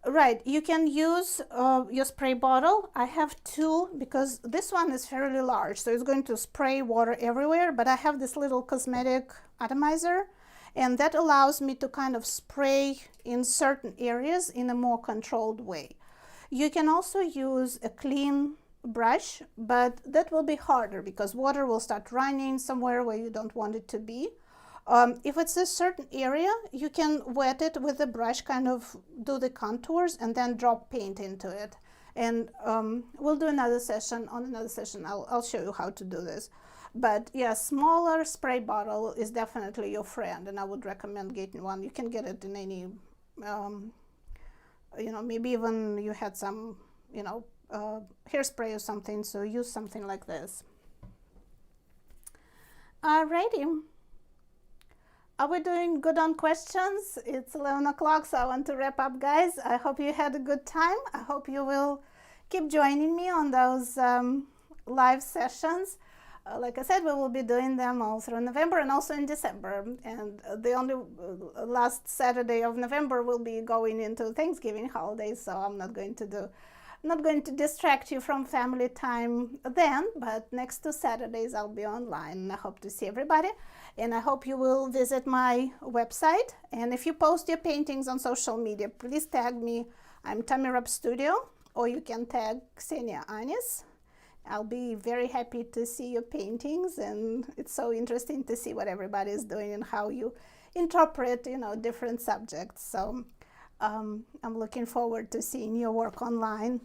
Right, you can use your spray bottle. I have 2 because this one is fairly large, so it's going to spray water everywhere, but I have this little cosmetic atomizer, and that allows me to kind of spray in certain areas in a more controlled way. You can also use a clean brush, but that will be harder because water will start running somewhere where you don't want it to be. If it's a certain area, you can wet it with a brush, kind of do the contours, and then drop paint into it. And we'll do another session. On another session, I'll show you how to do this. But yeah, smaller spray bottle is definitely your friend, and I would recommend getting one. You can get it in any, you know, maybe even you had some, you know, hairspray or something, so use something like this. Alrighty. Are we doing good on questions? It's 11 o'clock, so I want to wrap up, guys. I hope you had a good time. I hope you will keep joining me on those live sessions. Like I said, we will be doing them all through November and also in December. And the only last Saturday of November will be going into Thanksgiving holidays, so I'm not going to distract you from family time then, but next 2 Saturdays I'll be online. I hope to see everybody, and I hope you will visit my website. And if you post your paintings on social media, please tag me. I'm Tammy Rupp Studio, or you can tag Ksenia Anis. I'll be very happy to see your paintings, and it's so interesting to see what everybody is doing and how you interpret, you know, different subjects. So I'm looking forward to seeing your work online.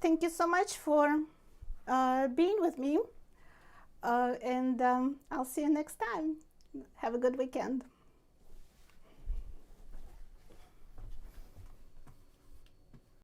Thank you so much for being with me, and I'll see you next time. Have a good weekend.